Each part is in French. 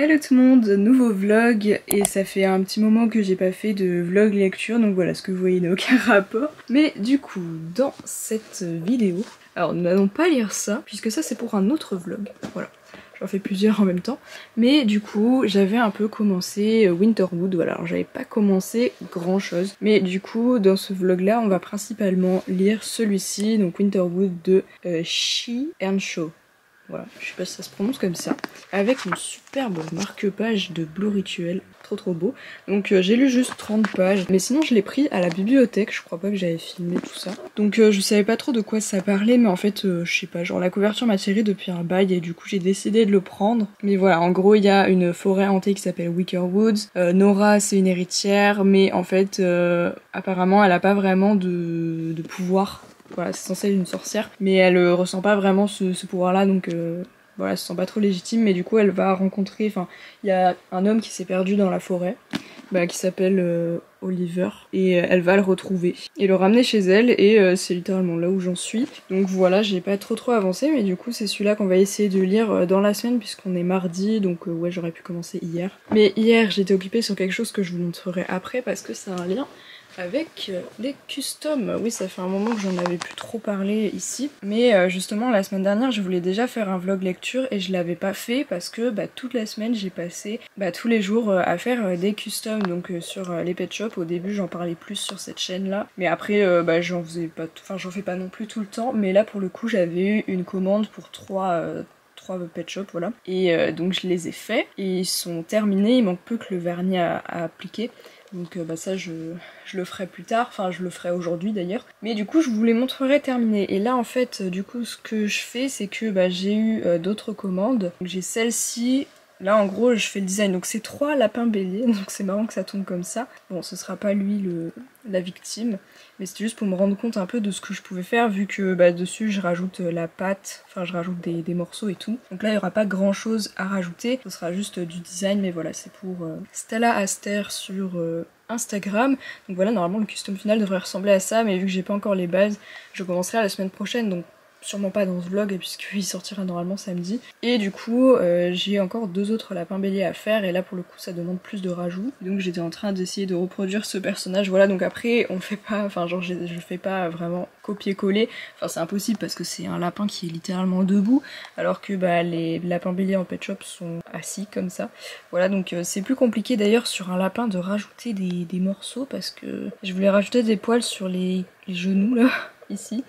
Hello tout le monde, nouveau vlog et ça fait un petit moment que j'ai pas fait de vlog lecture donc voilà, ce que vous voyez n'a aucun rapport. Mais du coup dans cette vidéo, alors nous n'allons pas lire ça puisque ça c'est pour un autre vlog, voilà. J'en fais plusieurs en même temps. Mais du coup, j'avais un peu commencé Winterwood, voilà. Alors j'avais pas commencé grand chose. Mais du coup, dans ce vlog là, on va principalement lire celui-ci, donc Winterwood de Shi Earnshaw. Voilà, je sais pas si ça se prononce comme ça. Avec une superbe marque-page de Blue Ritual. Trop beau. Donc j'ai lu juste 30 pages. Mais sinon je l'ai pris à la bibliothèque. Je crois pas que j'avais filmé tout ça. Donc je savais pas trop de quoi ça parlait. Mais en fait je sais pas, genre la couverture m'a tiré depuis un bail. Et du coup j'ai décidé de le prendre. Mais voilà, en gros il y a une forêt hantée qui s'appelle Wicker Woods. Nora c'est une héritière. Mais en fait apparemment elle a pas vraiment de pouvoir. Voilà, c'est censé être une sorcière, mais elle ressent pas vraiment ce pouvoir-là, donc voilà, elle se sent pas trop légitime, mais du coup elle va rencontrer, enfin, il y a un homme qui s'est perdu dans la forêt, qui s'appelle Oliver, et elle va le retrouver, et le ramener chez elle, et c'est littéralement là où j'en suis. Donc voilà, j'ai pas trop avancé, mais du coup c'est celui-là qu'on va essayer de lire dans la semaine, puisqu'on est mardi, donc ouais, j'aurais pu commencer hier. Mais hier, j'étais occupée sur quelque chose que je vous montrerai après, parce que c'est un lien avec les customs. Oui, ça fait un moment que j'en avais plus trop parlé ici, mais justement la semaine dernière je voulais déjà faire un vlog lecture et je l'avais pas fait parce que toute la semaine j'ai passé tous les jours à faire des customs, donc sur les pet shops. Au début j'en parlais plus sur cette chaîne là, mais après j'en faisais pas, enfin j'en fais pas non plus tout le temps, mais là pour le coup j'avais eu une commande pour trois pet shops, voilà, et donc je les ai faits et ils sont terminés, il manque peu que le vernis à appliquer. Donc ça je le ferai plus tard, enfin je le ferai aujourd'hui d'ailleurs. Mais du coup je vous les montrerai terminés. Et là en fait du coup ce que je fais c'est que j'ai eu d'autres commandes. J'ai celle-ci, là en gros je fais le design. Donc c'est 3 lapins béliers, donc c'est marrant que ça tombe comme ça. Bon ce sera pas lui la victime, mais c'était juste pour me rendre compte un peu de ce que je pouvais faire vu que dessus je rajoute la pâte, enfin je rajoute des morceaux et tout. Donc là il n'y aura pas grand chose à rajouter, ce sera juste du design, mais voilà c'est pour Stella Aster sur Instagram. Donc voilà, normalement le custom final devrait ressembler à ça, mais vu que j'ai pas encore les bases, je commencerai la semaine prochaine, donc sûrement pas dans ce vlog puisqu'il sortira normalement samedi. Et du coup j'ai encore 2 autres lapins béliers à faire, et là pour le coup ça demande plus de rajouts. Donc j'étais en train d'essayer de reproduire ce personnage, voilà. Donc après on fait pas, enfin genre je fais pas vraiment copier-coller, enfin c'est impossible parce que c'est un lapin qui est littéralement debout, alors que les lapins béliers en pet shop sont assis comme ça. Voilà, donc c'est plus compliqué d'ailleurs sur un lapin de rajouter des morceaux, parce que je voulais rajouter des poils sur les genoux là, ici.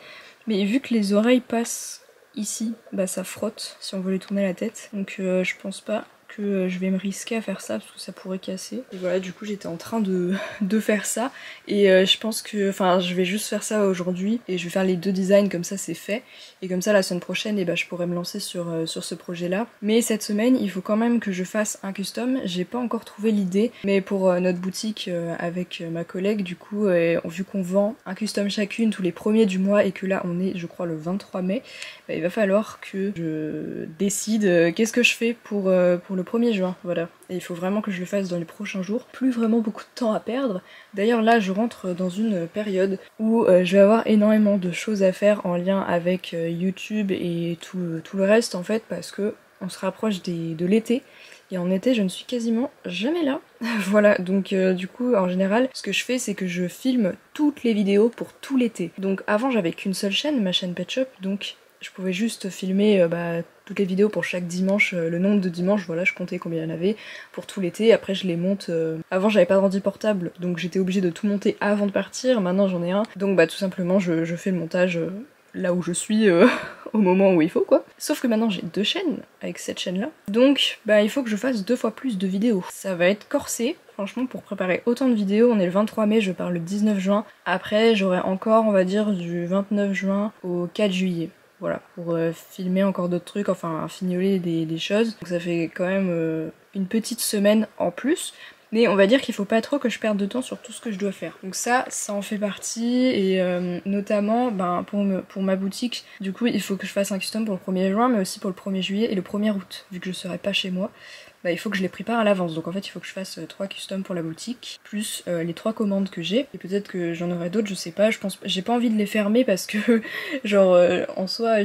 Mais vu que les oreilles passent ici, ça frotte si on veut les tourner la tête. Donc je pense pas que je vais me risquer à faire ça parce que ça pourrait casser. Et voilà, du coup j'étais en train de faire ça, et je pense que, enfin je vais juste faire ça aujourd'hui et je vais faire les 2 designs, comme ça c'est fait. Et comme ça la semaine prochaine je pourrais me lancer sur ce projet là. Mais cette semaine il faut quand même que je fasse un custom, j'ai pas encore trouvé l'idée, mais pour notre boutique avec ma collègue du coup, vu qu'on vend un custom chacune tous les premiers du mois et que là on est je crois le 23 mai, il va falloir que je décide qu'est-ce que je fais pour le 1er juin, voilà. Et il faut vraiment que je le fasse dans les prochains jours. Plus vraiment beaucoup de temps à perdre. D'ailleurs là je rentre dans une période où je vais avoir énormément de choses à faire en lien avec YouTube et tout le reste en fait, parce que on se rapproche de l'été. Et en été je ne suis quasiment jamais là. Voilà, donc du coup en général ce que je fais c'est que je filme toutes les vidéos pour tout l'été. Donc avant j'avais qu'une seule chaîne, ma chaîne Pet Shop, donc je pouvais juste filmer toutes les vidéos pour chaque dimanche, le nombre de dimanches, voilà, je comptais combien il y en avait pour tout l'été. Après je les monte, avant j'avais pas d'ordi portable donc j'étais obligée de tout monter avant de partir, maintenant j'en ai un, donc tout simplement je fais le montage là où je suis au moment où il faut quoi. Sauf que maintenant j'ai 2 chaînes avec cette chaîne là, donc il faut que je fasse 2 fois plus de vidéos. Ça va être corsé franchement pour préparer autant de vidéos. On est le 23 mai, je pars le 19 juin, après j'aurai encore on va dire du 29 juin au 4 juillet. Voilà, pour filmer encore d'autres trucs, enfin fignoler des choses. Donc ça fait quand même une petite semaine en plus. Mais on va dire qu'il faut pas trop que je perde de temps sur tout ce que je dois faire. Donc ça en fait partie, et notamment pour ma boutique, du coup il faut que je fasse un custom pour le 1er juin, mais aussi pour le 1er juillet et le 1er août, vu que je serai pas chez moi. bah, il faut que je les prépare à l'avance. Donc en fait il faut que je fasse 3 customs pour la boutique, plus les 3 commandes que j'ai. Et peut-être que j'en aurai d'autres, je sais pas, j'ai pas envie de les fermer parce que genre en soi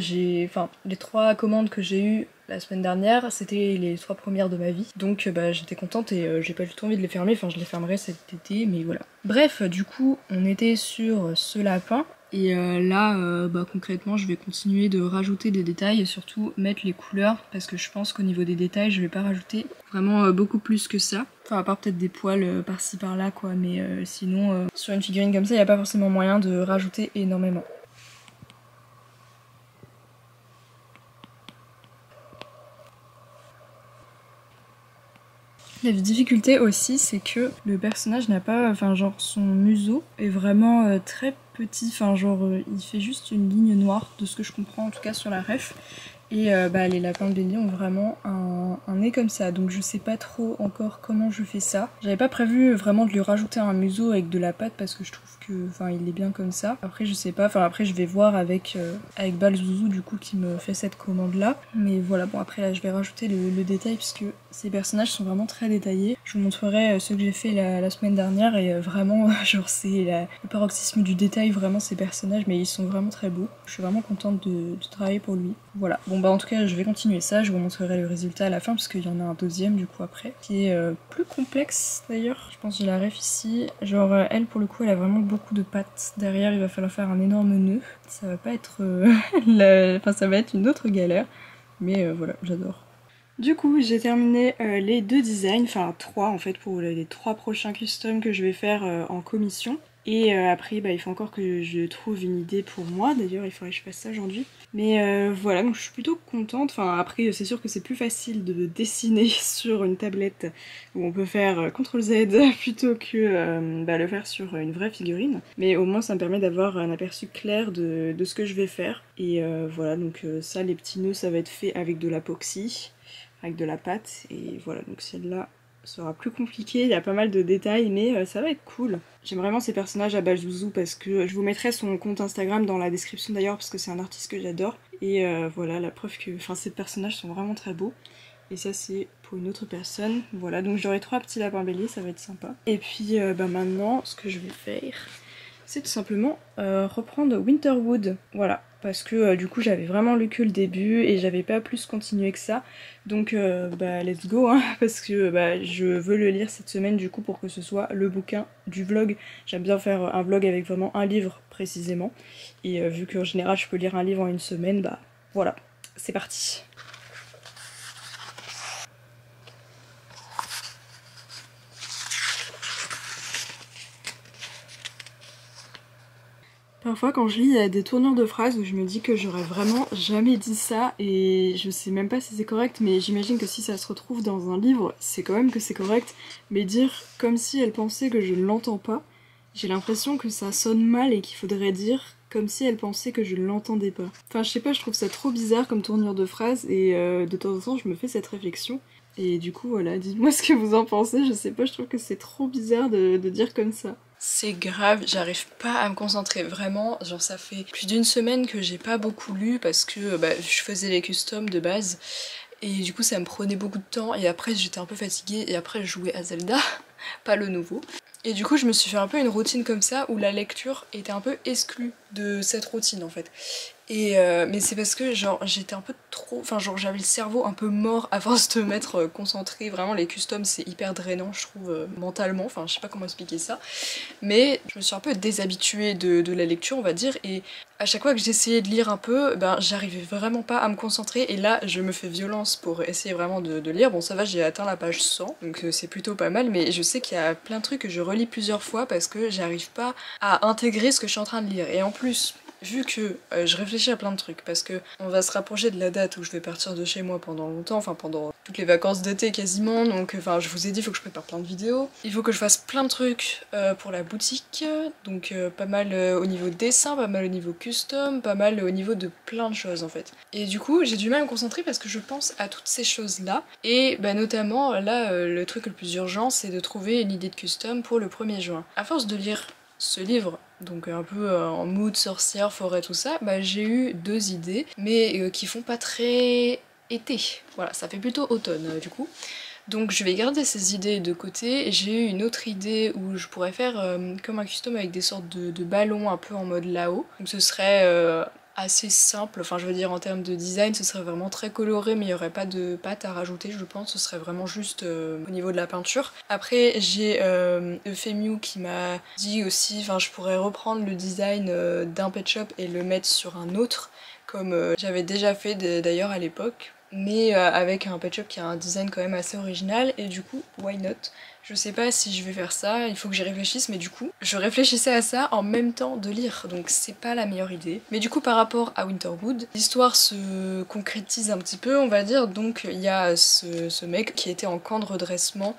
enfin les 3 commandes que j'ai eues la semaine dernière, c'était les 3 premières de ma vie. Donc bah j'étais contente et j'ai pas du tout envie de les fermer, enfin je les fermerai cet été, mais voilà. Bref, du coup on était sur ce lapin. Et là, bah, concrètement, je vais continuer de rajouter des détails et surtout mettre les couleurs parce que je pense qu'au niveau des détails, je vais pas rajouter vraiment beaucoup plus que ça. Enfin, à part peut-être des poils par-ci par-là, quoi, mais sinon, sur une figurine comme ça, il n'y a pas forcément moyen de rajouter énormément. La difficulté aussi, c'est que le personnage n'a pas, enfin genre son museau est vraiment très petit, enfin genre il fait juste une ligne noire de ce que je comprends en tout cas sur la ref. Et bah, les lapins de Bendy ont vraiment un nez comme ça, donc je sais pas trop encore comment je fais ça. J'avais pas prévu vraiment de lui rajouter un museau avec de la pâte parce que je trouve que, enfin, il est bien comme ça. Après je sais pas, enfin après je vais voir avec Balzouzou du coup qui me fait cette commande là. Mais voilà, bon après là je vais rajouter le détail puisque ces personnages sont vraiment très détaillés. Je vous montrerai ceux que j'ai fait la semaine dernière et vraiment genre c'est le paroxysme du détail vraiment ces personnages, mais ils sont vraiment très beaux. Je suis vraiment contente de travailler pour lui. Voilà, bon bah en tout cas je vais continuer ça, je vous montrerai le résultat à la fin parce qu'il y en a un deuxième du coup après, qui est plus complexe d'ailleurs. Je pense que j'ai la ref ici, genre elle pour le coup elle a vraiment beaucoup de pattes. Derrière il va falloir faire un énorme nœud, ça va pas être enfin ça va être une autre galère, mais voilà, j'adore. Du coup, j'ai terminé les 2 designs, enfin 3 en fait pour les 3 prochains customs que je vais faire en commission. Et après, bah, il faut encore que je trouve une idée pour moi, d'ailleurs il faudrait que je fasse ça aujourd'hui. Mais voilà, donc je suis plutôt contente, enfin après c'est sûr que c'est plus facile de dessiner sur une tablette où on peut faire CTRL-Z plutôt que bah, le faire sur une vraie figurine. Mais au moins ça me permet d'avoir un aperçu clair de ce que je vais faire. Et voilà, donc ça les petits nœuds ça va être fait avec de l'apoxy, avec de la pâte, et voilà, donc celle-là sera plus compliquée, il y a pas mal de détails, mais ça va être cool. J'aime vraiment ces personnages à Balzouzou parce que je vous mettrai son compte Instagram dans la description d'ailleurs parce que c'est un artiste que j'adore, et voilà, la preuve que ces personnages sont vraiment très beaux. Et ça c'est pour une autre personne, voilà, donc j'aurai 3 petits lapins béliers, ça va être sympa. Et puis bah maintenant, ce que je vais faire, c'est tout simplement reprendre Winterwood, voilà, parce que du coup j'avais vraiment lu que le début et j'avais pas plus continué que ça, donc bah let's go hein, parce que bah, je veux le lire cette semaine du coup pour que ce soit le bouquin du vlog. J'aime bien faire un vlog avec vraiment un livre précisément, et vu qu'en général je peux lire un livre en une semaine, bah voilà, c'est parti. Parfois quand je lis, il y a des tournures de phrases où je me dis que j'aurais vraiment jamais dit ça et je sais même pas si c'est correct, mais j'imagine que si ça se retrouve dans un livre, c'est quand même que c'est correct, mais dire comme si elle pensait que je ne l'entends pas, j'ai l'impression que ça sonne mal et qu'il faudrait dire comme si elle pensait que je ne l'entendais pas. Enfin je sais pas, je trouve ça trop bizarre comme tournure de phrase et de temps en temps je me fais cette réflexion. Et du coup voilà, dites-moi ce que vous en pensez, je sais pas, je trouve que c'est trop bizarre de dire comme ça. C'est grave, j'arrive pas à me concentrer vraiment, genre ça fait plus d'une semaine que j'ai pas beaucoup lu parce que bah, je faisais les customs de base et du coup ça me prenait beaucoup de temps et après j'étais un peu fatiguée et après je jouais à Zelda, pas le nouveau. Et du coup je me suis fait un peu une routine comme ça où la lecture était un peu exclue de cette routine en fait. Et mais c'est parce que genre j'étais un peu trop, enfin genre j'avais le cerveau un peu mort à force de m'être concentrée. Vraiment les customs c'est hyper drainant je trouve mentalement, enfin je sais pas comment expliquer ça. Mais je me suis un peu déshabituée de la lecture on va dire, et à chaque fois que j'essayais de lire un peu, ben j'arrivais vraiment pas à me concentrer et là je me fais violence pour essayer vraiment de lire. Bon ça va, j'ai atteint la page 100 donc c'est plutôt pas mal, mais je sais qu'il y a plein de trucs que je relis plusieurs fois parce que j'arrive pas à intégrer ce que je suis en train de lire. Et en plus vu que je réfléchis à plein de trucs parce que on va se rapprocher de la date où je vais partir de chez moi pendant longtemps, enfin pendant toutes les vacances d'été quasiment, donc enfin je vous ai dit il faut que je prépare plein de vidéos, il faut que je fasse plein de trucs pour la boutique, donc pas mal au niveau dessin, pas mal au niveau custom, pas mal au niveau de plein de choses en fait. Et du coup j'ai du mal à me concentrer parce que je pense à toutes ces choses là, et bah notamment là le truc le plus urgent c'est de trouver une idée de custom pour le 1er juin. À force de lire ce livre, donc un peu en mood sorcière, forêt, tout ça, bah j'ai eu 2 idées, mais qui font pas très été. Voilà, ça fait plutôt automne du coup. Donc je vais garder ces idées de côté. J'ai eu une autre idée où je pourrais faire comme un custom avec des sortes de ballons un peu en mode là-haut. Donc ce serait assez simple, enfin je veux dire en termes de design ce serait vraiment très coloré mais il n'y aurait pas de pâte à rajouter je pense, ce serait vraiment juste au niveau de la peinture. Après j'ai Euphemiu qui m'a dit aussi, enfin je pourrais reprendre le design d'un pet shop et le mettre sur un autre comme j'avais déjà fait d'ailleurs à l'époque, mais avec un pet shop qui a un design quand même assez original et du coup why not. Je sais pas si je vais faire ça, il faut que j'y réfléchisse, mais du coup, je réfléchissais à ça en même temps de lire, donc c'est pas la meilleure idée. Mais du coup, par rapport à Winterwood, l'histoire se concrétise un petit peu, on va dire. Donc il y a ce mec qui était en camp de redressement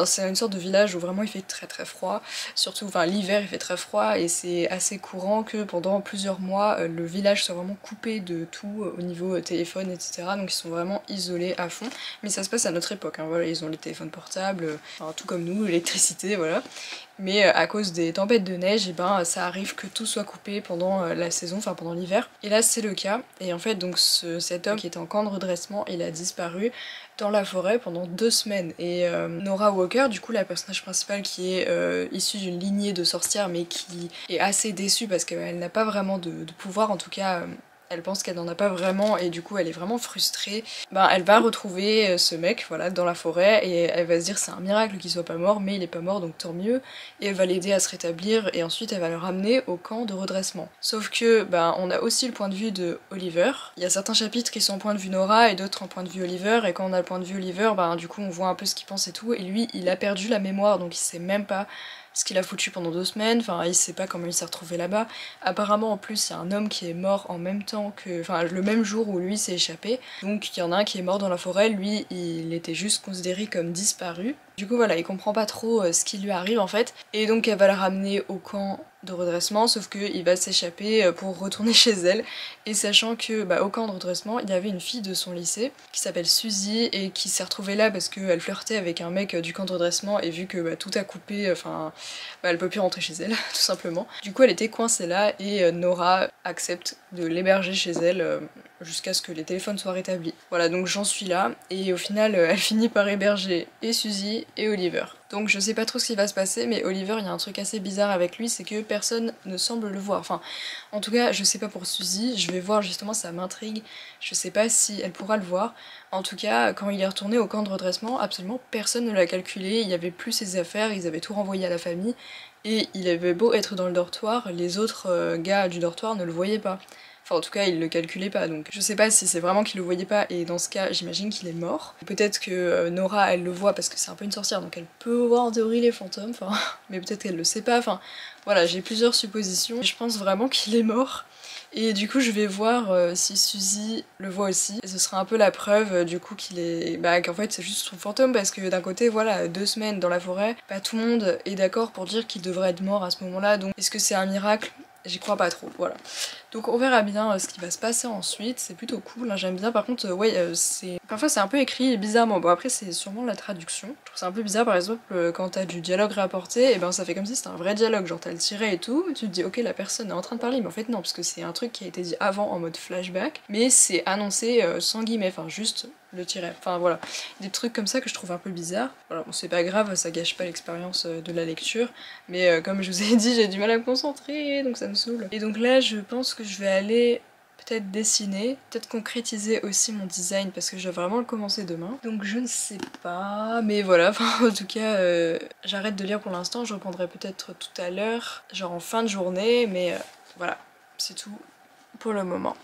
c'est une sorte de village où vraiment il fait très très froid, surtout enfin l'hiver il fait très froid et c'est assez courant que pendant plusieurs mois le village soit vraiment coupé de tout au niveau téléphone etc. Donc ils sont vraiment isolés à fond, mais ça se passe à notre époque, hein. Voilà, ils ont les téléphones portables, enfin, tout comme nous, l'électricité, voilà. Mais à cause des tempêtes de neige, et ben ça arrive que tout soit coupé pendant la saison, enfin pendant l'hiver. Et là c'est le cas, et en fait donc cet homme qui était en camp de redressement, il a disparu dans la forêt pendant 2 semaines. Et Nora Walker, du coup la personnage principale qui est issue d'une lignée de sorcières mais qui est assez déçue parce qu'elle n'a pas vraiment de pouvoir, en tout cas elle pense qu'elle n'en a pas vraiment et du coup elle est vraiment frustrée. Ben, elle va retrouver ce mec voilà, dans la forêt et elle va se dire c'est un miracle qu'il soit pas mort, mais il est pas mort donc tant mieux. Et elle va l'aider à se rétablir et ensuite elle va le ramener au camp de redressement. Sauf que ben, on a aussi le point de vue de Oliver. Il y a certains chapitres qui sont en point de vue Nora et d'autres en point de vue Oliver, et quand on a le point de vue Oliver, ben, du coup on voit un peu ce qu'il pense et tout, et lui il a perdu la mémoire donc il sait même pas ce qu'il a foutu pendant 2 semaines, enfin il sait pas comment il s'est retrouvé là-bas. Apparemment en plus il y a un homme qui est mort en même temps que, enfin le même jour où lui s'est échappé, donc il y en a un qui est mort dans la forêt, lui il était juste considéré comme disparu. Du coup voilà, il comprend pas trop ce qui lui arrive en fait, et donc elle va le ramener au camp de redressement, sauf qu'il va s'échapper pour retourner chez elle, et sachant que bah, au camp de redressement il y avait une fille de son lycée qui s'appelle Suzy et qui s'est retrouvée là parce qu'elle flirtait avec un mec du camp de redressement, et vu que bah, tout a coupé, enfin bah, elle peut plus rentrer chez elle tout simplement. Du coup elle était coincée là et Nora accepte de l'héberger chez elle jusqu'à ce que les téléphones soient rétablis. Voilà, donc j'en suis là, et au final elle finit par héberger et Suzy et Oliver. Donc je sais pas trop ce qui va se passer, mais Oliver, il y a un truc assez bizarre avec lui, c'est que personne ne semble le voir. Enfin, en tout cas, je sais pas pour Suzy, je vais voir justement, ça m'intrigue, je sais pas si elle pourra le voir. En tout cas, quand il est retourné au camp de redressement, absolument personne ne l'a calculé, il y avait plus ses affaires, ils avaient tout renvoyé à la famille, et il avait beau être dans le dortoir, les autres gars du dortoir ne le voyaient pas. Enfin en tout cas il le calculait pas, donc je sais pas si c'est vraiment qu'il le voyait pas, et dans ce cas j'imagine qu'il est mort. Peut-être que Nora elle le voit parce que c'est un peu une sorcière donc elle peut voir en théorie les fantômes, enfin mais peut-être qu'elle le sait pas, enfin voilà, j'ai plusieurs suppositions. Je pense vraiment qu'il est mort. Et du coup je vais voir si Suzy le voit aussi, et ce sera un peu la preuve du coup qu'il est, bah qu'en fait c'est juste son fantôme, parce que d'un côté voilà, 2 semaines dans la forêt, pas tout le monde est d'accord pour dire qu'il devrait être mort à ce moment là, donc est-ce que c'est un miracle? J'y crois pas trop, voilà. Donc on verra bien ce qui va se passer ensuite, c'est plutôt cool, hein, j'aime bien. Par contre, ouais, c'est... parfois c'est un peu écrit bizarrement, bon après c'est sûrement la traduction. Je trouve ça un peu bizarre, par exemple, quand t'as du dialogue rapporté, et ben ça fait comme si c'était un vrai dialogue, genre t'as le tiret et tout, et tu te dis ok la personne est en train de parler, mais en fait non, parce que c'est un truc qui a été dit avant en mode flashback, mais c'est annoncé sans guillemets, enfin juste le tiret, enfin voilà. Des trucs comme ça que je trouve un peu bizarres. Voilà, bon c'est pas grave, ça gâche pas l'expérience de la lecture, mais comme je vous ai dit, j'ai du mal à me concentrer, donc ça me saoule. Et donc là je pense que je vais aller peut-être dessiner, peut-être concrétiser aussi mon design parce que je vais vraiment le commencer demain. Donc je ne sais pas, mais voilà, enfin en tout cas j'arrête de lire pour l'instant, je reprendrai peut-être tout à l'heure, genre en fin de journée, mais voilà, c'est tout pour le moment.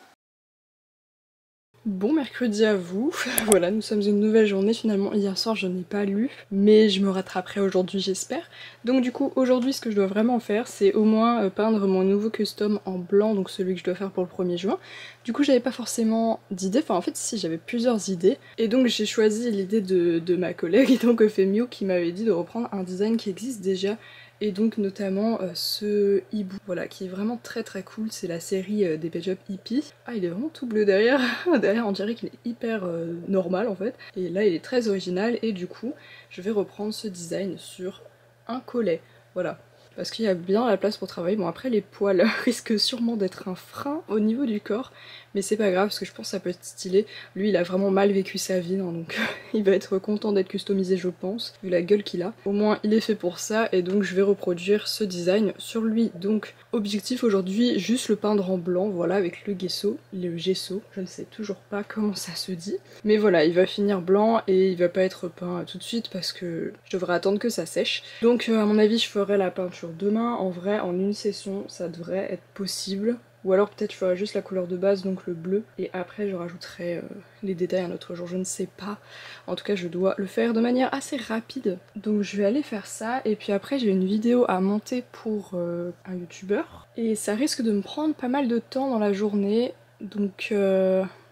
Bon mercredi à vous, voilà nous sommes une nouvelle journée, finalement hier soir je n'ai pas lu, mais je me rattraperai aujourd'hui j'espère. Donc du coup aujourd'hui ce que je dois vraiment faire c'est au moins peindre mon nouveau custom en blanc, donc celui que je dois faire pour le 1er juin. Du coup j'avais pas forcément d'idées, enfin en fait si j'avais plusieurs idées, et donc j'ai choisi l'idée de ma collègue, et donc Euphemiu, qui m'avait dit de reprendre un design qui existe déjà, et donc notamment ce hibou, voilà, qui est vraiment très très cool, c'est la série des Pet Shop Hippie. Ah il est vraiment tout bleu derrière, derrière on dirait qu'il est hyper normal en fait, et là il est très original, et du coup je vais reprendre ce design sur un collet, voilà. parce qu'il y a bien la place pour travailler. Bon après les poils risquent sûrement d'être un frein au niveau du corps, mais c'est pas grave parce que je pense que ça peut être stylé. Lui il a vraiment mal vécu sa vie, hein, donc il va être content d'être customisé je pense, vu la gueule qu'il a. Au moins il est fait pour ça et donc je vais reproduire ce design sur lui. Donc objectif aujourd'hui, juste le peindre en blanc, voilà, avec le gesso, je ne sais toujours pas comment ça se dit. Mais voilà, il va finir blanc et il va pas être peint tout de suite parce que je devrais attendre que ça sèche. Donc à mon avis je ferai la peinture demain, en vrai en une session ça devrait être possible. Ou alors peut-être je ferai juste la couleur de base, donc le bleu, et après je rajouterai les détails un autre jour, je ne sais pas. En tout cas je dois le faire de manière assez rapide. Donc je vais aller faire ça, et puis après j'ai une vidéo à monter pour un youtubeur. Et ça risque de me prendre pas mal de temps dans la journée, donc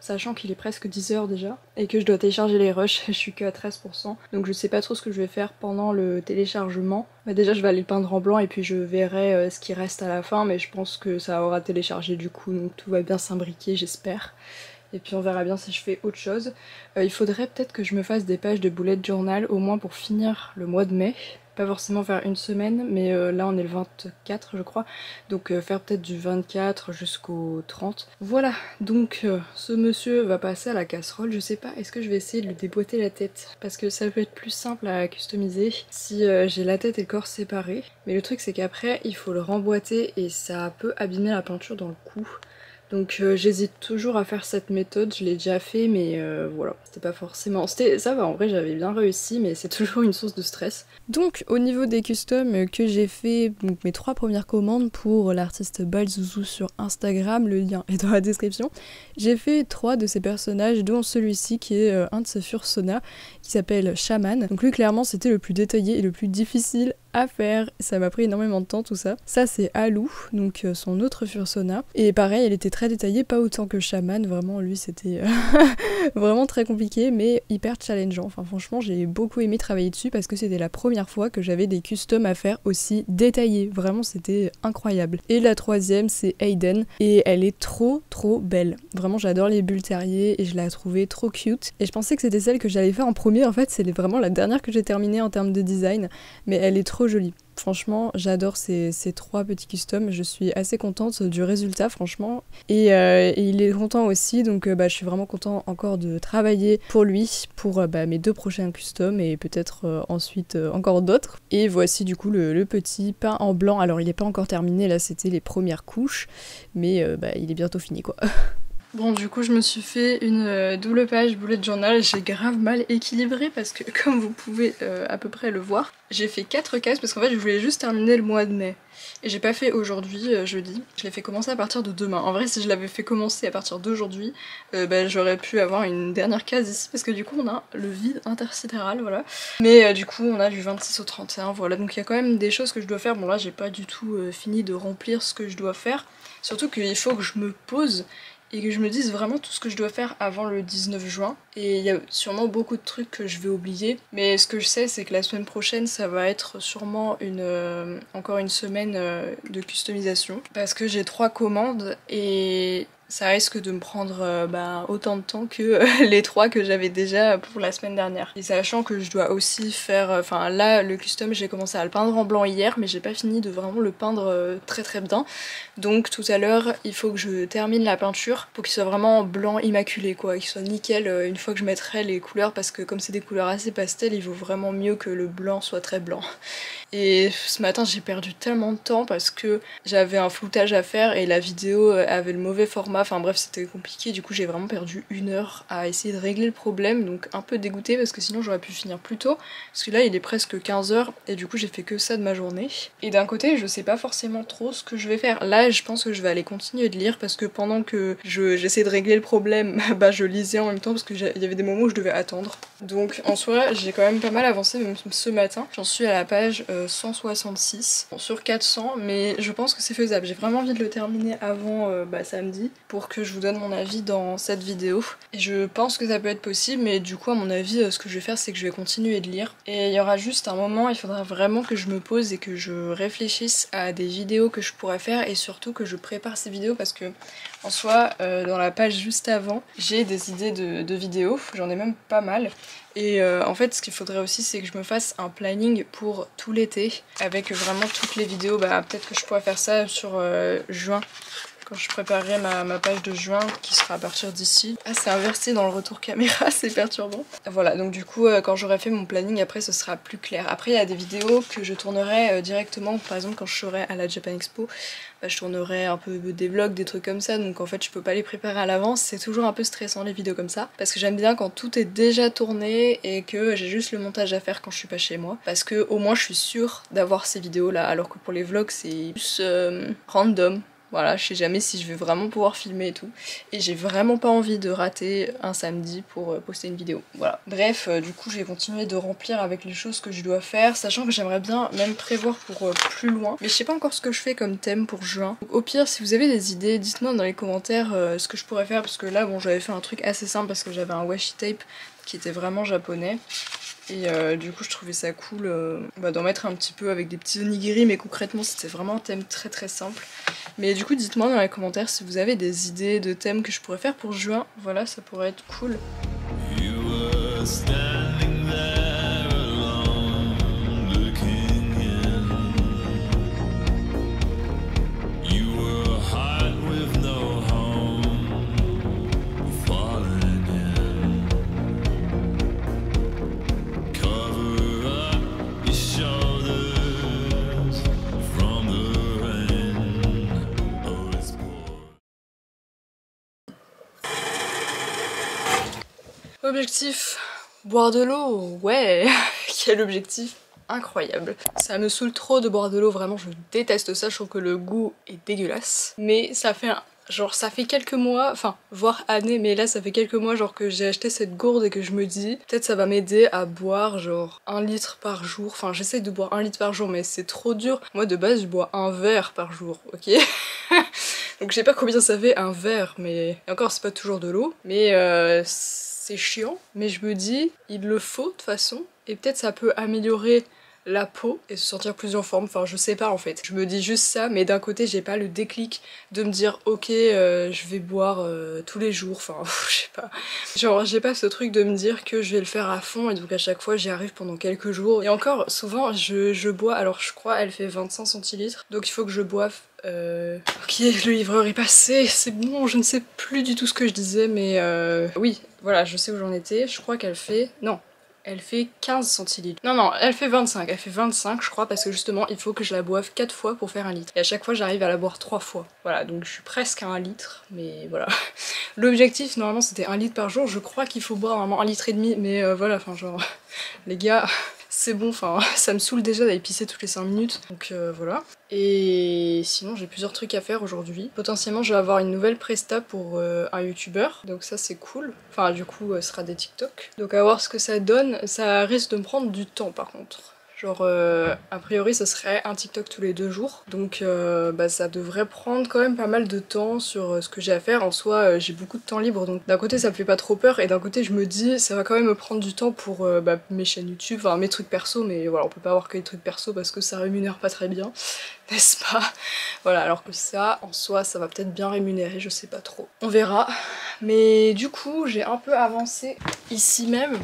sachant qu'il est presque 10 h déjà, et que je dois télécharger les rushs, je suis que à 13%, donc je sais pas trop ce que je vais faire pendant le téléchargement. Bah déjà je vais aller le peindre en blanc et puis je verrai ce qui reste à la fin, mais je pense que ça aura téléchargé du coup, donc tout va bien s'imbriquer j'espère. Et puis on verra bien si je fais autre chose. Il faudrait peut-être que je me fasse des pages de bullet journal, au moins pour finir le mois de mai. Pas forcément faire une semaine, mais là on est le 24 je crois, donc faire peut-être du 24 jusqu'au 30. Voilà, donc ce monsieur va passer à la casserole, je sais pas, est-ce que je vais essayer de lui déboîter la tête, parce que ça peut être plus simple à customiser si j'ai la tête et le corps séparés, mais le truc c'est qu'après il faut le remboîter et ça peut abîmer la peinture dans le cou. Donc j'hésite toujours à faire cette méthode, je l'ai déjà fait mais voilà, c'était pas forcément... Ça va en vrai j'avais bien réussi mais c'est toujours une source de stress. Donc au niveau des customs que j'ai fait, donc mes 3 premières commandes pour l'artiste Balzouzou sur Instagram, le lien est dans la description, j'ai fait 3 de ces personnages dont celui-ci qui est un de ces Fursona qui s'appelle Shaman. Donc lui clairement c'était le plus détaillé et le plus difficile à faire, ça m'a pris énormément de temps tout ça. Ça c'est Alou, donc son autre Fursona, et pareil elle était très détaillée, pas autant que Shaman, vraiment lui c'était vraiment très compliqué mais hyper challengeant. Enfin franchement j'ai beaucoup aimé travailler dessus parce que c'était la première fois que j'avais des customs à faire aussi détaillés, vraiment c'était incroyable. Et la troisième c'est Aiden et elle est trop belle, vraiment j'adore les bulles terriers et je la trouvais trop cute et je pensais que c'était celle que j'allais faire en premier, en fait c'est vraiment la dernière que j'ai terminée en termes de design, mais elle est trop jolie. Franchement, j'adore ces 3 petits customs, je suis assez contente du résultat franchement. Et il est content aussi, donc je suis vraiment contente encore de travailler pour lui, pour mes 2 prochains customs et peut-être ensuite encore d'autres. Et voici du coup le petit peint en blanc. Alors il n'est pas encore terminé, là c'était les premières couches, mais il est bientôt fini quoi. Bon du coup je me suis fait une double page bullet journal, j'ai grave mal équilibré parce que comme vous pouvez à peu près le voir, j'ai fait 4 cases parce qu'en fait je voulais juste terminer le mois de mai. Et j'ai pas fait aujourd'hui, jeudi, je l'ai fait commencer à partir de demain. En vrai si je l'avais fait commencer à partir d'aujourd'hui, j'aurais pu avoir une dernière case ici parce que du coup on a le vide intersidéral, voilà. Mais du coup on a du 26 au 31, voilà, donc il y a quand même des choses que je dois faire. Bon là j'ai pas du tout fini de remplir ce que je dois faire, surtout qu'il faut que je me pose et que je me dise vraiment tout ce que je dois faire avant le 19 juin. Et il y a sûrement beaucoup de trucs que je vais oublier, mais ce que je sais c'est que la semaine prochaine ça va être sûrement encore une semaine de customisation, parce que j'ai 3 commandes et ça risque de me prendre autant de temps que les 3 que j'avais déjà pour la semaine dernière. Et sachant que je dois aussi faire... Enfin là, le custom, j'ai commencé à le peindre en blanc hier, mais j'ai pas fini de vraiment le peindre très bien. Donc tout à l'heure, il faut que je termine la peinture pour qu'il soit vraiment blanc immaculé, quoi. Qu'il soit nickel une fois que je mettrai les couleurs, parce que comme c'est des couleurs assez pastel, il vaut vraiment mieux que le blanc soit très blanc. Et ce matin, j'ai perdu tellement de temps parce que j'avais un floutage à faire et la vidéo avait le mauvais format. Enfin bref, c'était compliqué, du coup j'ai vraiment perdu 1 heure à essayer de régler le problème, donc un peu dégoûtée parce que sinon j'aurais pu finir plus tôt, parce que là il est presque 15 h et du coup j'ai fait que ça de ma journée. Et d'un côté je sais pas forcément trop ce que je vais faire. Là je pense que je vais aller continuer de lire parce que pendant que j'essaie de régler le problème, je lisais en même temps parce qu'il y avait des moments où je devais attendre. Donc en soi j'ai quand même pas mal avancé même ce matin. J'en suis à la page 166 sur 400, mais je pense que c'est faisable. J'ai vraiment envie de le terminer avant samedi pour que je vous donne mon avis dans cette vidéo. Et je pense que ça peut être possible, mais du coup à mon avis ce que je vais faire c'est que je vais continuer de lire. Et il y aura juste un moment, il faudra vraiment que je me pose et que je réfléchisse à des vidéos que je pourrais faire et surtout que je prépare ces vidéos parce que en soi dans la page juste avant j'ai des idées de vidéos, j'en ai même pas mal. Et en fait ce qu'il faudrait aussi c'est que je me fasse un planning pour tout l'été avec vraiment toutes les vidéos. Bah peut-être que je pourrais faire ça sur juin, quand je préparerai ma page de juin qui sera à partir d'ici. Ah c'est inversé dans le retour caméra, c'est perturbant. Voilà, donc du coup quand j'aurai fait mon planning après ce sera plus clair. Après il y a des vidéos que je tournerai directement, par exemple quand je serai à la Japan Expo, bah, je tournerai un peu des vlogs, des trucs comme ça, donc en fait je peux pas les préparer à l'avance. C'est toujours un peu stressant les vidéos comme ça, parce que j'aime bien quand tout est déjà tourné et que j'ai juste le montage à faire quand je suis pas chez moi, parce que au moins je suis sûre d'avoir ces vidéos là, alors que pour les vlogs c'est plus random. Voilà, je sais jamais si je vais vraiment pouvoir filmer et tout. Et j'ai vraiment pas envie de rater un samedi pour poster une vidéo. Voilà. Bref, du coup, je vais continuer de remplir avec les choses que je dois faire, sachant que j'aimerais bien même prévoir pour plus loin. Mais je sais pas encore ce que je fais comme thème pour juin. Donc, au pire, si vous avez des idées, dites-moi dans les commentaires ce que je pourrais faire. Parce que là, bon, j'avais fait un truc assez simple parce que j'avais un washi tape qui était vraiment japonais. Et du coup je trouvais ça cool d'en mettre un petit peu avec des petits onigiri, mais concrètement c'était vraiment un thème très très simple. Mais du coup dites-moi dans les commentaires si vous avez des idées de thèmes que je pourrais faire pour juin, voilà ça pourrait être cool. Objectif, boire de l'eau, ouais, quel objectif incroyable. Ça me saoule trop de boire de l'eau, vraiment je déteste ça, je trouve que le goût est dégueulasse. Mais ça fait genre ça fait quelques mois, enfin voire années, mais là ça fait quelques mois genre que j'ai acheté cette gourde et que je me dis peut-être ça va m'aider à boire genre 1 litre par jour. Enfin j'essaye de boire 1 litre par jour mais c'est trop dur. Moi de base je bois 1 verre par jour, ok. Donc je sais pas combien ça fait un verre, mais et encore c'est pas toujours de l'eau, mais c'est chiant, mais je me dis, il le faut de toute façon, et peut-être ça peut améliorer la peau et se sentir plus en forme, enfin je sais pas en fait. Je me dis juste ça, mais d'un côté j'ai pas le déclic de me dire ok je vais boire tous les jours, enfin je sais pas. Genre j'ai pas ce truc de me dire que je vais le faire à fond et donc à chaque fois j'y arrive pendant quelques jours. Et encore souvent je bois, alors je crois elle fait 25 centilitres, donc il faut que je boive. Ok, le livreur est passé, c'est bon, je ne sais plus du tout ce que je disais, mais oui, voilà, je sais où j'en étais, je crois qu'elle fait... Non, elle fait 15 centilitres. Non, elle fait 25, je crois, parce que justement, il faut que je la boive 4 fois pour faire 1 litre. Et à chaque fois, j'arrive à la boire 3 fois. Voilà, donc je suis presque à 1 litre, mais voilà. L'objectif, normalement, c'était 1 litre par jour, je crois qu'il faut boire normalement 1,5 litre, mais voilà, enfin genre, les gars... C'est bon, enfin ça me saoule déjà d'aller pisser toutes les 5 minutes, donc voilà. Et sinon j'ai plusieurs trucs à faire aujourd'hui. Potentiellement je vais avoir une nouvelle presta pour un youtubeur, donc ça c'est cool. Enfin du coup ce sera des TikTok. Donc à voir ce que ça donne, ça risque de me prendre du temps par contre. Genre a priori ce serait un TikTok tous les 2 jours, donc bah, ça devrait prendre quand même pas mal de temps sur ce que j'ai à faire. En soi j'ai beaucoup de temps libre, donc d'un côté ça me fait pas trop peur et d'un côté je me dis ça va quand même me prendre du temps pour bah, mes chaînes YouTube, enfin mes trucs perso, mais voilà on peut pas avoir que les trucs perso parce que ça rémunère pas très bien, n'est-ce pas? Voilà, alors que ça en soi ça va peut-être bien rémunérer, je sais pas trop. On verra. Mais du coup j'ai un peu avancé ici même.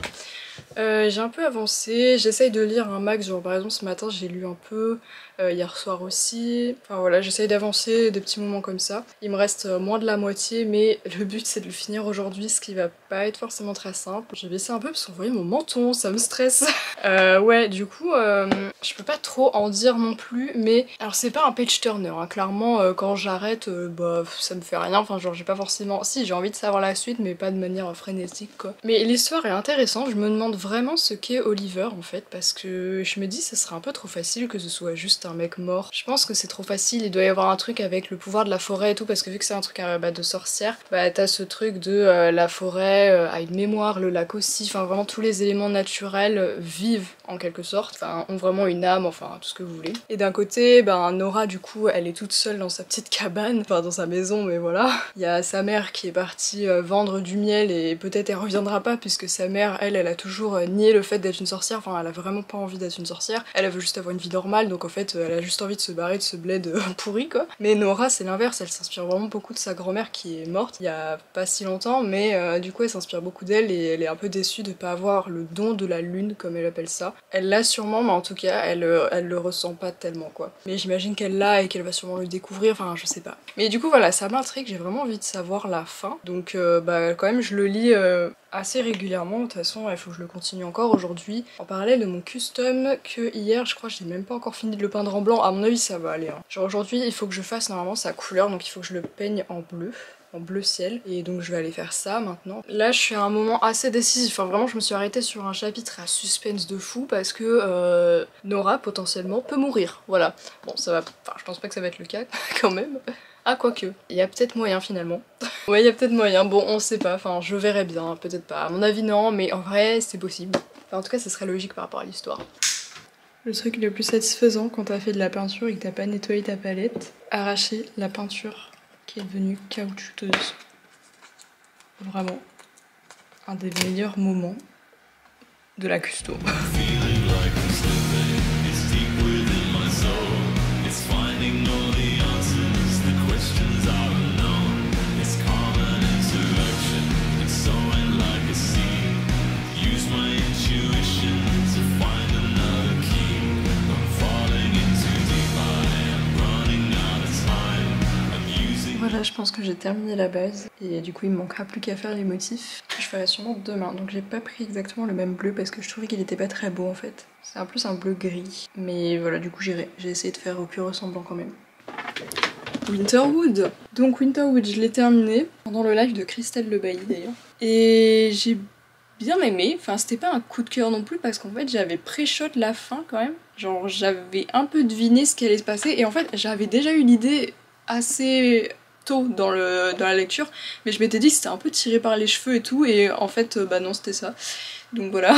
J'ai un peu avancé, j'essaye de lire un max, genre par exemple ce matin j'ai lu un peu, hier soir aussi, enfin voilà j'essaye d'avancer des petits moments comme ça. Il me reste moins de la moitié mais le but c'est de le finir aujourd'hui, ce qui va pas être forcément très simple. J'ai baissé un peu parce que vous voyez mon menton, ça me stresse. Ouais du coup je peux pas trop en dire non plus, mais alors c'est pas un page turner, hein. Clairement quand j'arrête bah ça me fait rien, enfin genre j'ai pas forcément, si j'ai envie de savoir la suite mais pas de manière frénétique quoi. Mais l'histoire est intéressante, je me demande vraiment ce qu'est Oliver en fait, parce que je me dis ça serait un peu trop facile que ce soit juste un mec mort. Je pense que c'est trop facile, il doit y avoir un truc avec le pouvoir de la forêt et tout, parce que vu que c'est un truc bah, de sorcière, bah t'as ce truc de la forêt a une mémoire, le lac aussi, enfin vraiment tous les éléments naturels vivent en quelque sorte, enfin ont vraiment une âme, enfin tout ce que vous voulez. Et d'un côté, bah Nora du coup elle est toute seule dans sa petite cabane, enfin dans sa maison mais voilà. Il y a sa mère qui est partie vendre du miel et peut-être elle reviendra pas puisque sa mère elle a toujours toujours nié le fait d'être une sorcière, enfin elle a vraiment pas envie d'être une sorcière, elle veut juste avoir une vie normale, donc en fait elle a juste envie de se barrer de ce bled pourri quoi. Mais Nora c'est l'inverse, elle s'inspire vraiment beaucoup de sa grand-mère qui est morte il y a pas si longtemps, mais du coup elle s'inspire beaucoup d'elle et elle est un peu déçue de pas avoir le don de la lune comme elle appelle ça. Elle l'a sûrement, mais en tout cas elle le ressent pas tellement quoi. Mais j'imagine qu'elle l'a et qu'elle va sûrement le découvrir, enfin je sais pas. Mais du coup voilà, ça m'intrigue, j'ai vraiment envie de savoir la fin, donc bah quand même je le lis assez régulièrement. De toute façon il faut que je le continue encore aujourd'hui en parallèle de mon custom que hier je crois que j'ai même pas encore fini de le peindre en blanc. À mon avis ça va aller hein. Genre aujourd'hui il faut que je fasse normalement sa couleur, donc il faut que je le peigne en bleu ciel, et donc je vais aller faire ça maintenant. Là je suis à un moment assez décisif, enfin vraiment je me suis arrêtée sur un chapitre à suspense de fou parce que Nora potentiellement peut mourir, voilà. Bon ça va, enfin je pense pas que ça va être le cas quand même. Ah quoique, il y a peut-être moyen finalement. Ouais il y a peut-être moyen, bon on sait pas, enfin je verrai bien, peut-être pas. À mon avis non, mais en vrai c'est possible. Enfin, en tout cas ça serait logique par rapport à l'histoire. Le truc le plus satisfaisant quand t'as fait de la peinture et que t'as pas nettoyé ta palette, arracher la peinture qui est devenue caoutchouteuse. Vraiment un des meilleurs moments de la custo. Voilà, je pense que j'ai terminé la base et du coup il me manquera plus qu'à faire les motifs. Je ferai sûrement demain, donc j'ai pas pris exactement le même bleu parce que je trouvais qu'il était pas très beau en fait. C'est un plus un bleu gris, mais voilà du coup j'irai. J'ai essayé de faire au plus ressemblant quand même. Winterwood. Donc Winterwood je l'ai terminé pendant le live de Christelle Le Bailly d'ailleurs. Et j'ai bien aimé, enfin c'était pas un coup de cœur non plus parce qu'en fait j'avais pré-shot la fin quand même. Genre j'avais un peu deviné ce qui allait se passer et en fait j'avais déjà eu l'idée assez dans la lecture, mais je m'étais dit que c'était un peu tiré par les cheveux et tout, et en fait bah non c'était ça. Donc voilà.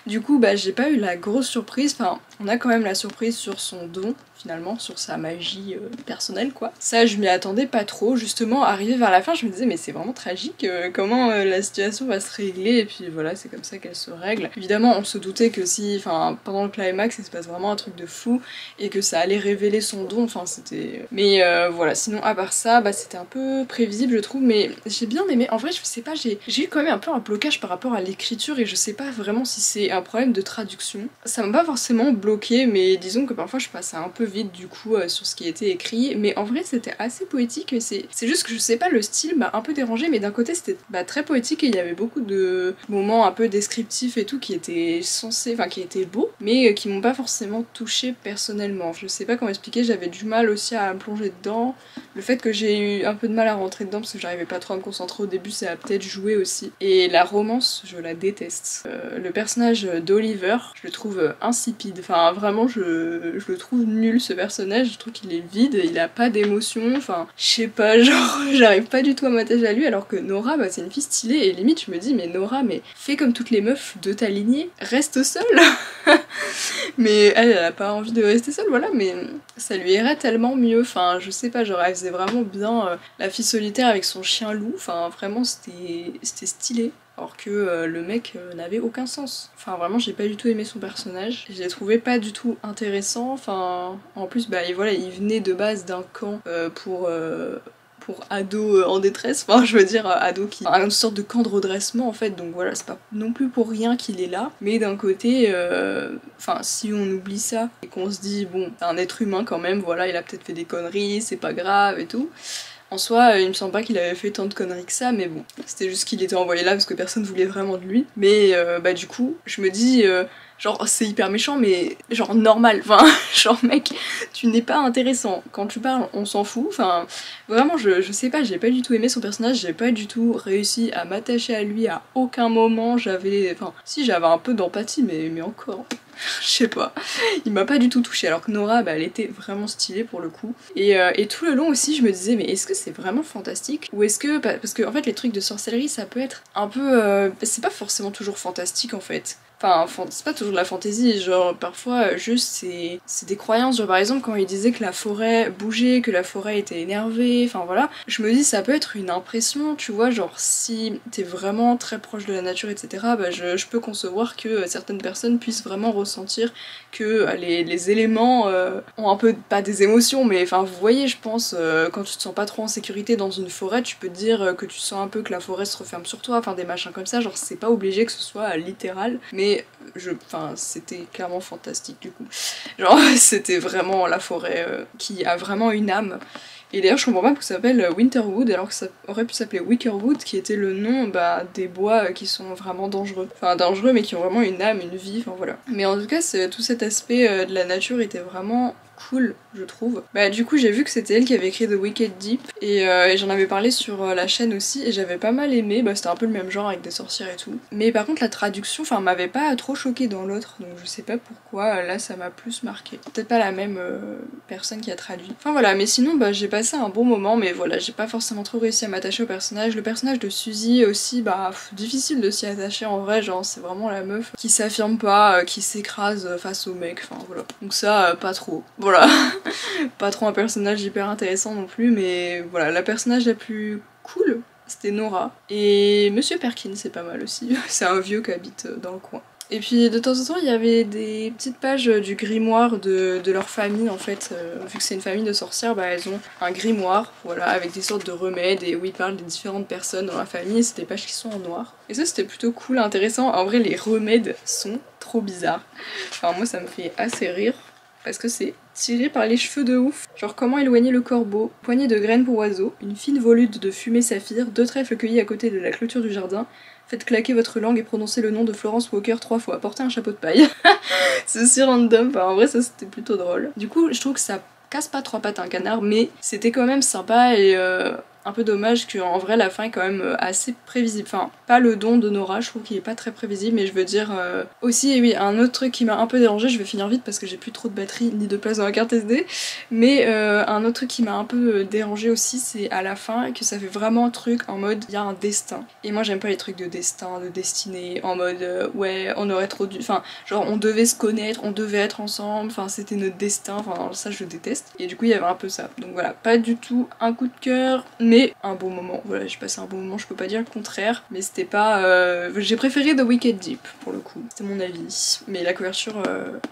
Du coup bah j'ai pas eu la grosse surprise, enfin on a quand même la surprise sur son don finalement, sur sa magie personnelle quoi. Ça je m'y attendais pas trop, justement arrivé vers la fin je me disais mais c'est vraiment tragique, comment la situation va se régler, et puis voilà c'est comme ça qu'elle se règle. Évidemment on se doutait que si, enfin pendant le climax il se passe vraiment un truc de fou et que ça allait révéler son don, enfin c'était... Mais voilà, sinon à part ça bah c'était un peu prévisible je trouve, mais j'ai bien aimé. En vrai je sais pas, j'ai eu quand même un peu un blocage par rapport à l'écriture et je sais pas vraiment si c'est un problème de traduction. Ça m'a pas forcément bloqué, mais disons que parfois je passais un peu vite du coup sur ce qui était écrit, mais en vrai c'était assez poétique, et c'est juste que je sais pas, le style m'a un peu dérangé, mais d'un côté c'était très poétique et il y avait beaucoup de moments un peu descriptifs et tout qui étaient censés, enfin qui étaient beaux, mais qui m'ont pas forcément touché personnellement. Je sais pas comment expliquer, j'avais du mal aussi à me plonger dedans. Le fait que j'ai eu un peu de mal à rentrer dedans parce que j'arrivais pas trop à me concentrer au début, ça a peut-être joué aussi. Et la romance, je la déteste. Le personnage d'Oliver, je le trouve insipide. Enfin vraiment, je le trouve nul ce personnage. Je trouve qu'il est vide, il a pas d'émotion. Enfin, je sais pas, genre j'arrive pas du tout à m'attacher à lui. Alors que Nora, bah, c'est une fille stylée et limite je me dis mais Nora, mais fais comme toutes les meufs de ta lignée, reste seule. Mais elle a pas envie de rester seule, voilà, mais ça lui irait tellement mieux. Enfin, je sais pas, genre elle faisait vraiment bien la fille solitaire avec son chien loup. Enfin, vraiment, c'était stylé. Alors que le mec n'avait aucun sens. Enfin, vraiment, j'ai pas du tout aimé son personnage. Je l'ai trouvé pas du tout intéressant. Enfin, en plus, bah, et voilà, il venait de base d'un camp pour ados en détresse, enfin je veux dire ados qui... une sorte de camp de redressement en fait, donc voilà, c'est pas non plus pour rien qu'il est là, mais d'un côté, enfin si on oublie ça et qu'on se dit bon, c'est un être humain quand même, voilà, il a peut-être fait des conneries, c'est pas grave et tout. En soi, il me semble pas qu'il avait fait tant de conneries que ça, mais bon, c'était juste qu'il était envoyé là parce que personne voulait vraiment de lui. Mais bah du coup, je me dis... genre c'est hyper méchant mais genre normal, enfin genre mec tu n'es pas intéressant, quand tu parles on s'en fout, enfin vraiment je sais pas, j'ai pas du tout aimé son personnage, j'ai pas du tout réussi à m'attacher à lui à aucun moment, j'avais, enfin si j'avais un peu d'empathie mais encore je sais pas, il m'a pas du tout touchée, alors que Nora bah elle était vraiment stylée pour le coup, et tout le long aussi je me disais mais est-ce que c'est vraiment fantastique ou est-ce que, parce que en fait les trucs de sorcellerie ça peut être un peu, c'est pas forcément toujours fantastique en fait, Enfin, c'est pas toujours de la fantaisie, genre parfois juste c'est des croyances, genre par exemple quand il disait que la forêt bougeait, que la forêt était énervée, enfin voilà, je me dis ça peut être une impression, tu vois, genre si t'es vraiment très proche de la nature, etc., bah je peux concevoir que certaines personnes puissent vraiment ressentir que les éléments ont un peu, pas des émotions, mais enfin vous voyez, je pense, quand tu te sens pas trop en sécurité dans une forêt, tu peux te dire que tu sens un peu que la forêt se referme sur toi, enfin des machins comme ça, genre c'est pas obligé que ce soit littéral, mais enfin c'était clairement fantastique du coup. Genre c'était vraiment la forêt qui a vraiment une âme. Et d'ailleurs je comprends pas pourquoi ça s'appelle Winterwood alors que ça aurait pu s'appeler Wickerwood qui était le nom des bois qui sont vraiment dangereux. Enfin dangereux mais qui ont vraiment une âme, une vie, enfin voilà. Mais en tout cas tout cet aspect de la nature était vraiment cool, je trouve. Bah du coup j'ai vu que c'était elle qui avait écrit The Wicked Deep et j'en avais parlé sur la chaîne aussi et j'avais pas mal aimé, bah c'était un peu le même genre avec des sorcières et tout. Mais par contre la traduction, enfin m'avait pas trop choquée dans l'autre, donc je sais pas pourquoi là ça m'a plus marqué. Peut-être pas la même personne qui a traduit. Enfin voilà, mais sinon bah j'ai passé un bon moment, mais voilà, j'ai pas forcément trop réussi à m'attacher au personnage. Le personnage de Suzy aussi, bah difficile de s'y attacher en vrai, genre c'est vraiment la meuf qui s'affirme pas, qui s'écrase face au mec, enfin voilà. Donc ça, pas trop. Voilà, pas trop un personnage hyper intéressant non plus, mais voilà, la personnage la plus cool, c'était Nora. Et Monsieur Perkins, c'est pas mal aussi, c'est un vieux qui habite dans le coin. Et puis de temps en temps il y avait des petites pages du grimoire de leur famille en fait, vu que c'est une famille de sorcières, bah elles ont un grimoire, voilà, avec des sortes de remèdes et où ils parlent des différentes personnes dans la famille et c'est des pages qui sont en noir. Et ça c'était plutôt cool, intéressant, en vrai les remèdes sont trop bizarres. Enfin moi ça me fait assez rire. Parce que c'est tiré par les cheveux de ouf. Genre comment éloigner le corbeau, poignée de graines pour oiseaux, une fine volute de fumée saphir, 2 trèfles cueillis à côté de la clôture du jardin. Faites claquer votre langue et prononcez le nom de Florence Walker 3 fois. Portez un chapeau de paille. C'est aussi random, enfin, en vrai ça c'était plutôt drôle. Du coup je trouve que ça casse pas 3 pattes à un canard, mais c'était quand même sympa et un peu dommage qu'en vrai la fin est quand même assez prévisible. Enfin, pas le don de Nora, je trouve qu'il est pas très prévisible, mais je veux dire aussi, et oui, un autre truc qui m'a un peu dérangé, je vais finir vite parce que j'ai plus trop de batterie ni de place dans la carte SD, mais un autre truc qui m'a un peu dérangé aussi, c'est à la fin que ça fait vraiment un truc en mode il y a un destin. Et moi j'aime pas les trucs de destin, de destinée, en mode ouais, on aurait trop dû, enfin, genre on devait se connaître, on devait être ensemble, enfin c'était notre destin, enfin ça je déteste. Et du coup il y avait un peu ça. Donc voilà, pas du tout un coup de cœur, mais un bon moment. Voilà, j'ai passé un bon moment, je peux pas dire le contraire, mais c'était pas... J'ai préféré The Wicked Deep, pour le coup. C'était mon avis. Mais la couverture,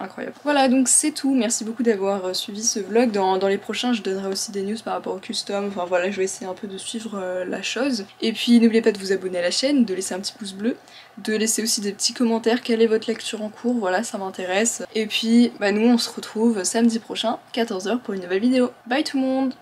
incroyable. Voilà, donc c'est tout. Merci beaucoup d'avoir suivi ce vlog. Dans les prochains, je donnerai aussi des news par rapport au custom. Enfin voilà, je vais essayer un peu de suivre la chose. Et puis n'oubliez pas de vous abonner à la chaîne, de laisser un petit pouce bleu, de laisser aussi des petits commentaires. Quelle est votre lecture en cours? Voilà, ça m'intéresse. Et puis, bah nous, on se retrouve samedi prochain, 14 h pour une nouvelle vidéo. Bye tout le monde!